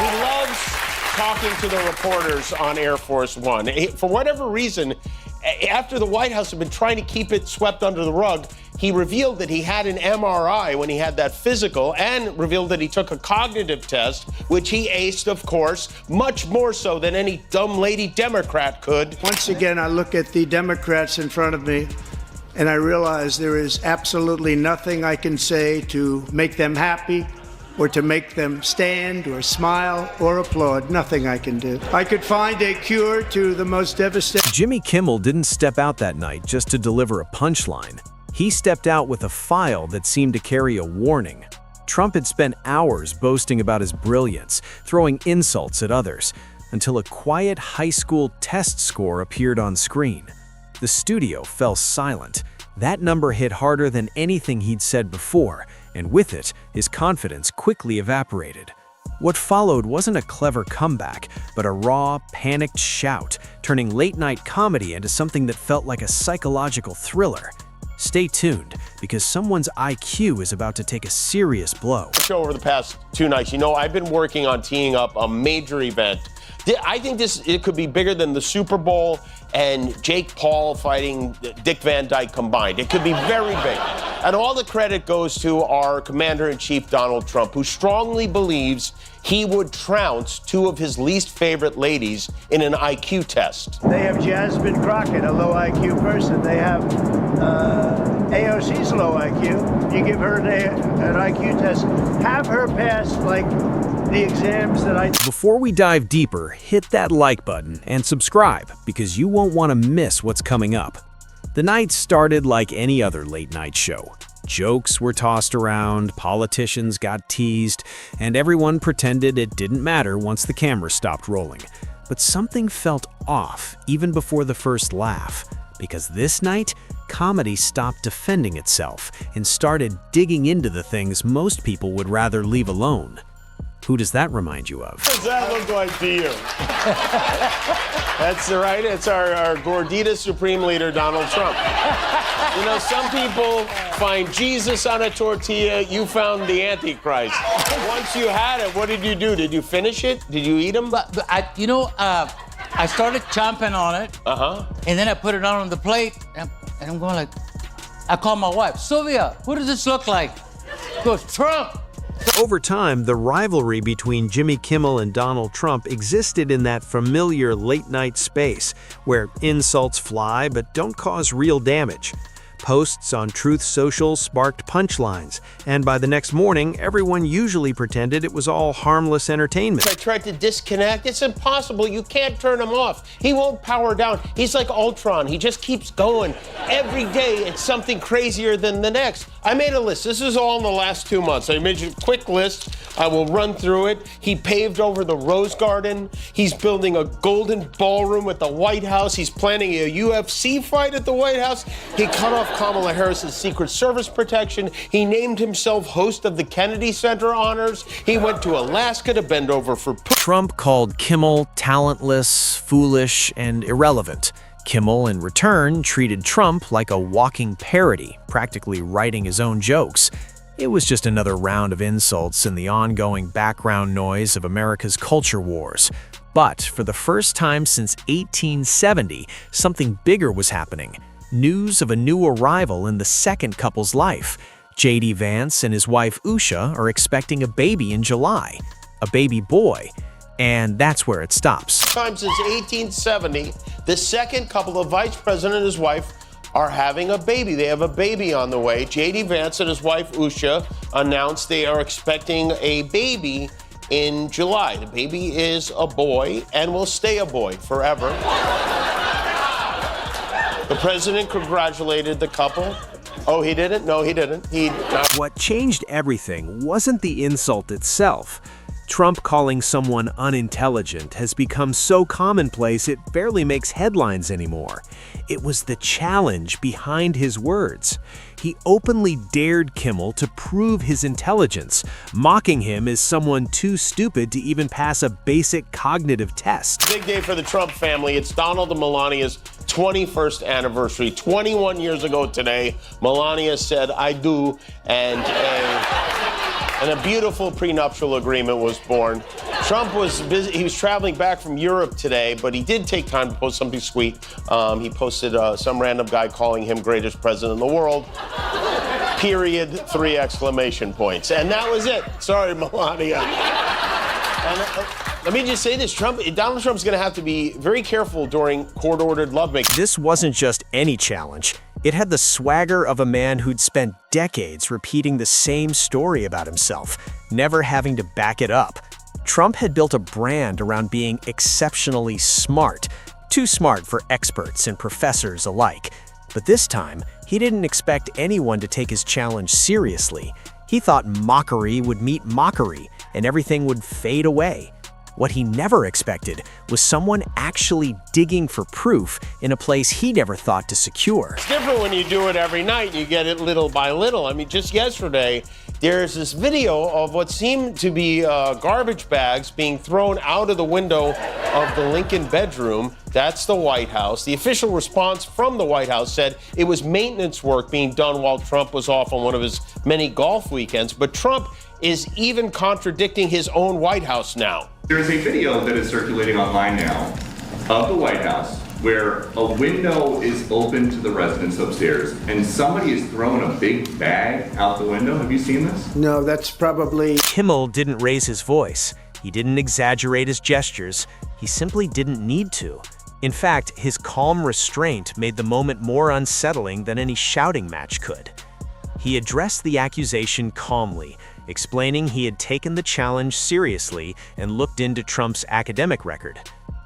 He loves talking to the reporters on Air Force One. For whatever reason, after the White House had been trying to keep it swept under the rug, he revealed that he had an MRI when he had that physical and revealed that he took a cognitive test, which he aced, of course, much more so than any dumb lady Democrat could. Once again, I look at the Democrats in front of me, and I realize there is absolutely nothing I can say to make them happy or to make them stand or smile or applaud. Nothing I can do. I could find a cure to the most devastating. Jimmy Kimmel didn't step out that night just to deliver a punchline. He stepped out with a file that seemed to carry a warning. Trump had spent hours boasting about his brilliance, throwing insults at others, until a quiet high school test score appeared on screen. The studio fell silent. That number hit harder than anything he'd said before, and with it, his confidence quickly evaporated. What followed wasn't a clever comeback, but a raw, panicked shout, turning late-night comedy into something that felt like a psychological thriller. Stay tuned, because someone's IQ is about to take a serious blow. Over the past 2 nights, I've been working on teeing up a major event. I think it could be bigger than the Super Bowl and Jake Paul fighting Dick Van Dyke combined. It could be very big. And all the credit goes to our Commander-in-Chief, Donald Trump, who strongly believes he would trounce 2 of his least favorite ladies in an IQ test. They have Jasmine Crockett, a low IQ person. They have AOC's low IQ. You give her an IQ test, have her pass like the exams that I... Before we dive deeper, hit that like button and subscribe, because you won't want to miss what's coming up. The night started like any other late-night show. Jokes were tossed around, politicians got teased, and everyone pretended it didn't matter once the camera stopped rolling. But something felt off even before the first laugh, because this night, comedy stopped defending itself and started digging into the things most people would rather leave alone. Who does that remind you of? What does that look like to you? That's right. It's our Gordita Supreme Leader, Donald Trump. Some people find Jesus on a tortilla. You found the Antichrist. Once you had it, what did you do? Did you finish it? Did you eat them? I started chomping on it. And then I put it on the plate, and I'm going like, I called my wife, Sylvia, what does this look like? She goes, Trump. Over time, the rivalry between Jimmy Kimmel and Donald Trump existed in that familiar late-night space where insults fly but don't cause real damage. Posts on Truth Social sparked punchlines, and by the next morning, everyone usually pretended it was all harmless entertainment. I tried to disconnect. It's impossible. You can't turn him off. He won't power down. He's like Ultron. He just keeps going. Every day, it's something crazier than the next. I made a list. This is all in the last 2 months. I made a quick list. I will run through it. He paved over the Rose Garden. He's building a golden ballroom at the White House. He's planning a UFC fight at the White House. He cut off Kamala Harris's Secret Service protection. He named himself host of the Kennedy Center honors. He went to Alaska to bend over for... Trump called Kimmel talentless, foolish, and irrelevant. Kimmel, in return, treated Trump like a walking parody, practically writing his own jokes. It was just another round of insults and the ongoing background noise of America's culture wars. But for the first time since 1870, something bigger was happening. News of a new arrival in the second couple's life. J.D. Vance and his wife Usha are expecting a baby in July. A baby boy. And that's where it stops. Time since 1870, the second couple, the vice president and his wife, are having a baby. They have a baby on the way. J.D. Vance and his wife Usha announced they are expecting a baby in July. The baby is a boy and will stay a boy forever. The president congratulated the couple. Oh, he didn't? No, he didn't. What changed everything wasn't the insult itself. Trump calling someone unintelligent has become so commonplace it barely makes headlines anymore. It was the challenge behind his words. He openly dared Kimmel to prove his intelligence, mocking him as someone too stupid to even pass a basic cognitive test. Big day for the Trump family. It's Donald and Melania's 21st anniversary. 21 years ago today, Melania said, "I do," and And a beautiful prenuptial agreement was born. Trump was busy. He was traveling back from Europe today, but he did take time to post something sweet. He posted some random guy calling him greatest president in the world. Period, 3 exclamation points. And that was it. Sorry, Melania. And, let me just say this, Donald Trump's gonna have to be very careful during court-ordered lovemaking. This wasn't just any challenge. It had the swagger of a man who'd spent decades repeating the same story about himself, never having to back it up. Trump had built a brand around being exceptionally smart, too smart for experts and professors alike. But this time, he didn't expect anyone to take his challenge seriously. He thought mockery would meet mockery, and everything would fade away. What he never expected was someone actually digging for proof in a place he never thought to secure. It's different when you do it every night. You get it little by little. I mean, just yesterday, there's this video of what seemed to be garbage bags being thrown out of the window of the Lincoln bedroom. That's the White House. The official response from the White House said it was maintenance work being done while Trump was off on one of his many golf weekends. But Trump is even contradicting his own White House now. There's a video that is circulating online now of the White House where a window is open to the residence upstairs and somebody is throwing a big bag out the window. Have you seen this? No, that's probably... Kimmel didn't raise his voice. He didn't exaggerate his gestures. He simply didn't need to. In fact, his calm restraint made the moment more unsettling than any shouting match could. He addressed the accusation calmly, explaining he had taken the challenge seriously and looked into Trump's academic record.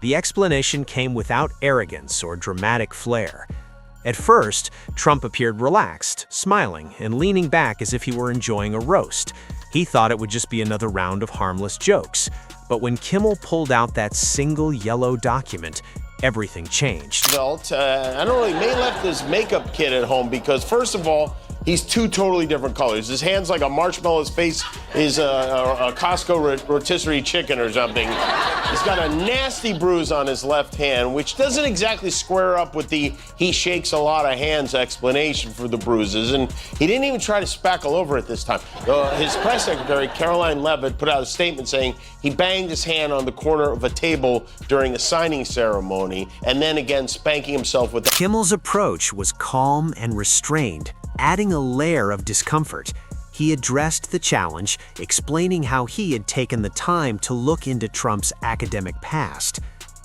The explanation came without arrogance or dramatic flair. At first, Trump appeared relaxed, smiling, and leaning back as if he were enjoying a roast. He thought it would just be another round of harmless jokes. But when Kimmel pulled out that single yellow document, everything changed. I don't know, he may have left his makeup kit at home because, first of all, he's 2 totally different colors. His hand's like a marshmallow, his face is a Costco rotisserie chicken or something. He's got a nasty bruise on his left hand, which doesn't exactly square up with the he shakes a lot of hands explanation for the bruises. And he didn't even try to spackle over it this time. His press secretary, Caroline Leavitt, put out a statement saying he banged his hand on the corner of a table during a signing ceremony, and then again spanking himself with the... Kimmel's approach was calm and restrained, adding a layer of discomfort. He addressed the challenge, explaining how he had taken the time to look into Trump's academic past.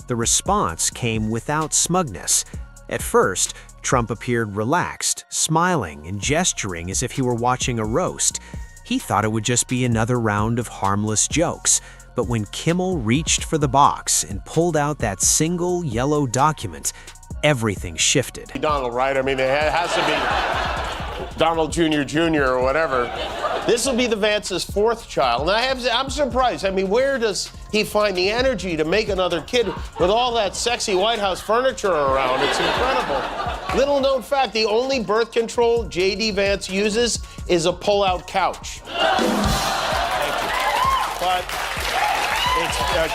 The response came without smugness. At first, Trump appeared relaxed, smiling and gesturing as if he were watching a roast. He thought it would just be another round of harmless jokes. But when Kimmel reached for the box and pulled out that single yellow document, everything shifted. Donald, right? I mean, it has to be Donald Jr. or whatever. This will be the Vance's 4th child. And I'm surprised. I mean, where does he find the energy to make another kid with all that sexy White House furniture around? It's incredible. Little known fact, the only birth control J.D. Vance uses is a pull-out couch. Thank you. But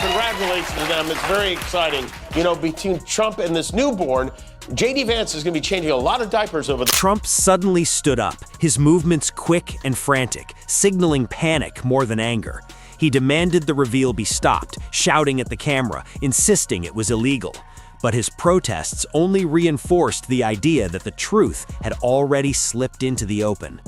congratulations to them. It's very exciting. You know, between Trump and this newborn, J.D. Vance is going to be changing a lot of diapers over the... Trump suddenly stood up, his movements quick and frantic, signaling panic more than anger. He demanded the reveal be stopped, shouting at the camera, insisting it was illegal. But his protests only reinforced the idea that the truth had already slipped into the open.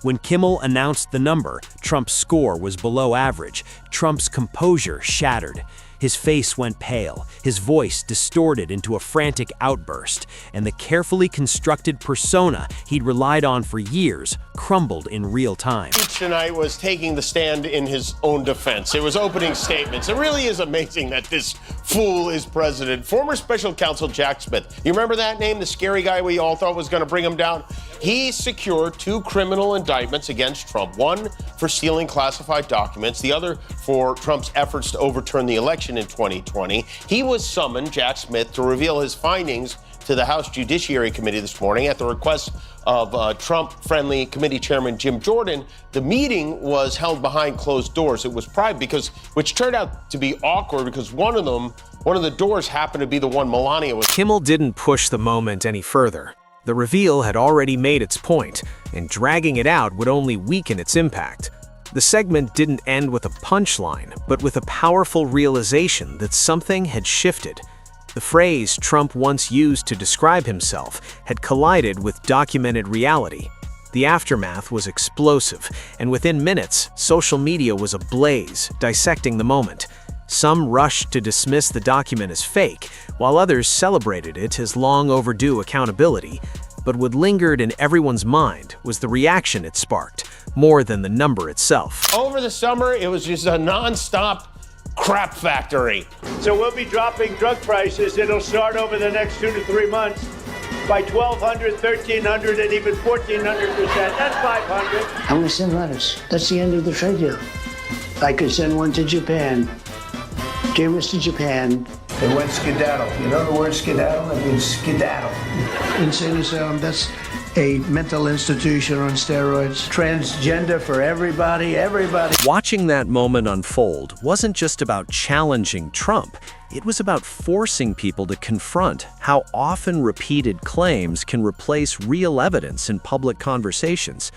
When Kimmel announced the number, Trump's score was below average. Trump's composure shattered. His face went pale, his voice distorted into a frantic outburst, and the carefully constructed persona he'd relied on for years crumbled in real time. Each tonight was taking the stand in his own defense. It was opening statements. It really is amazing that this fool is president. Former special counsel Jack Smith, you remember that name, the scary guy we all thought was going to bring him down? He secured 2 criminal indictments against Trump, one for stealing classified documents, the other for Trump's efforts to overturn the election in 2020. He was summoned, Jack Smith, to reveal his findings to the House Judiciary Committee this morning at the request of Trump-friendly committee chairman Jim Jordan. The meeting was held behind closed doors. It was private which turned out to be awkward because one of the doors happened to be the one Melania was. Kimmel didn't push the moment any further. The reveal had already made its point, and dragging it out would only weaken its impact. The segment didn't end with a punchline, but with a powerful realization that something had shifted. The phrase Trump once used to describe himself had collided with documented reality. The aftermath was explosive, and within minutes, social media was ablaze, dissecting the moment. Some rushed to dismiss the document as fake, while others celebrated it as long overdue accountability. But what lingered in everyone's mind was the reaction it sparked, more than the number itself. Over the summer, it was just a non-stop crap factory. So we'll be dropping drug prices. It'll start over the next 2 to 3 months by 1,200, 1,300, and even 1,400%. That's 500. I'm going to send letters. That's the end of the trade deal. I could send one to Japan. Dear Mr. Japan. They went skedaddle. You know the word skedaddle? It means skedaddle. Insane asylum, that's a mental institution on steroids. Transgender for everybody. Watching that moment unfold wasn't just about challenging Trump. It was about forcing people to confront how often repeated claims can replace real evidence in public conversations.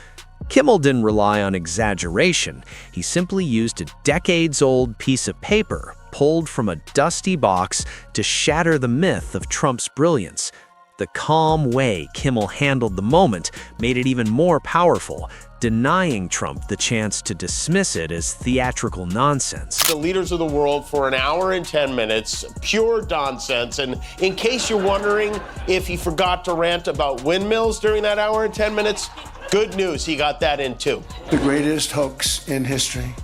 Kimmel didn't rely on exaggeration. He simply used a decades-old piece of paper pulled from a dusty box to shatter the myth of Trump's brilliance. The calm way Kimmel handled the moment made it even more powerful, denying Trump the chance to dismiss it as theatrical nonsense. The leaders of the world for an hour and 10 minutes, pure nonsense. And in case you're wondering if he forgot to rant about windmills during that hour and 10 minutes, good news, he got that in too. The greatest hoax in history.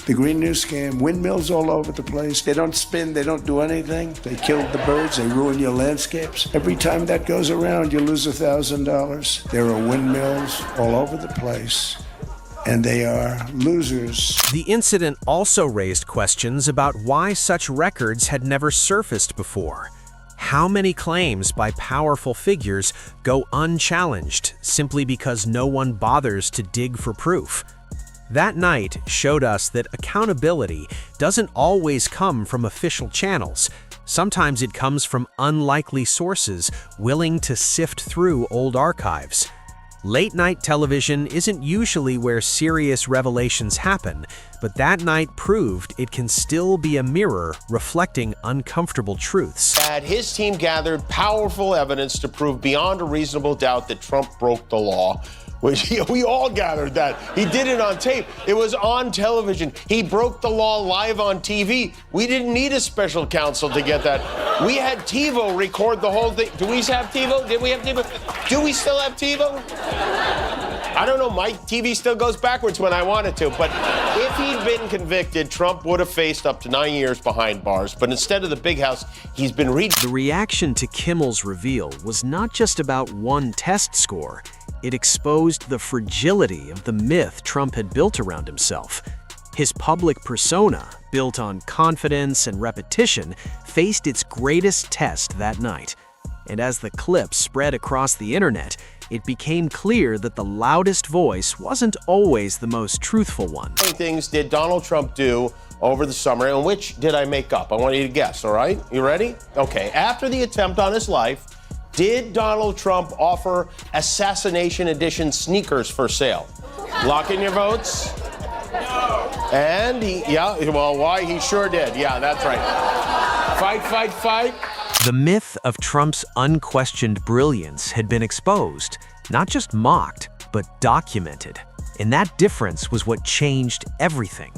The Green New Scam, windmills all over the place. They don't spin, they don't do anything. They killed the birds, they ruin your landscapes. Every time that goes around, you lose $1,000. There are windmills all over the place, and they are losers. The incident also raised questions about why such records had never surfaced before. How many claims by powerful figures go unchallenged simply because no one bothers to dig for proof? That night showed us that accountability doesn't always come from official channels. Sometimes it comes from unlikely sources willing to sift through old archives. Late-night television isn't usually where serious revelations happen, but that night proved it can still be a mirror reflecting uncomfortable truths. That his team gathered powerful evidence to prove beyond a reasonable doubt that Trump broke the law. Which we all gathered that. He did it on tape. It was on television. He broke the law live on TV. We didn't need a special counsel to get that. We had TiVo record the whole thing. Do we have TiVo? Did we have TiVo? Do we still have TiVo? I don't know. My TV still goes backwards when I want it to. But if he'd been convicted, Trump would have faced up to 9 years behind bars. But instead of the big house, he's been The reaction to Kimmel's reveal was not just about one test score. It exposed the fragility of the myth Trump had built around himself. His public persona, built on confidence and repetition, faced its greatest test that night. And as the clip spread across the internet, it became clear that the loudest voice wasn't always the most truthful one. How many things did Donald Trump do over the summer, and which did I make up? I want you to guess, all right? You ready? Okay, after the attempt on his life, did Donald Trump offer assassination edition sneakers for sale? Lock in your votes. And why? He sure did. Yeah, that's right. Fight, fight, fight. The myth of Trump's unquestioned brilliance had been exposed, not just mocked, but documented. And that difference was what changed everything.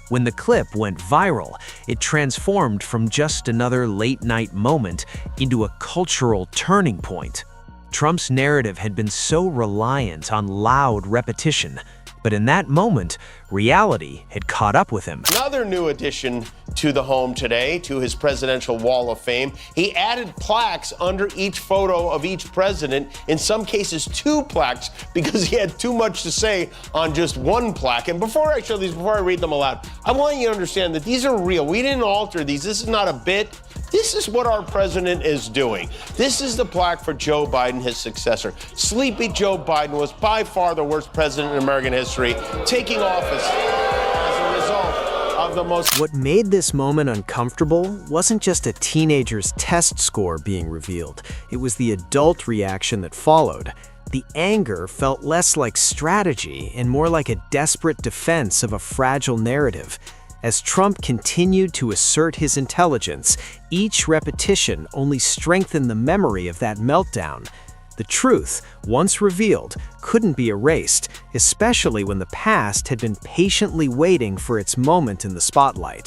When the clip went viral, it transformed from just another late-night moment into a cultural turning point. Trump's narrative had been so reliant on loud repetition, but in that moment, reality had caught up with him. Another new addition to the home today, to his presidential wall of fame. He added plaques under each photo of each president, in some cases 2 plaques, because he had too much to say on just one plaque. And before I show these, before I read them aloud, I want you to understand that these are real. We didn't alter these. This is not a bit. This is what our president is doing. This is the plaque for Joe Biden, his successor. Sleepy Joe Biden was by far the worst president in American history, taking office as a result of the most... What made this moment uncomfortable wasn't just a teenager's test score being revealed. It was the adult reaction that followed. The anger felt less like strategy and more like a desperate defense of a fragile narrative. As Trump continued to assert his intelligence, each repetition only strengthened the memory of that meltdown. The truth, once revealed, couldn't be erased, especially when the past had been patiently waiting for its moment in the spotlight.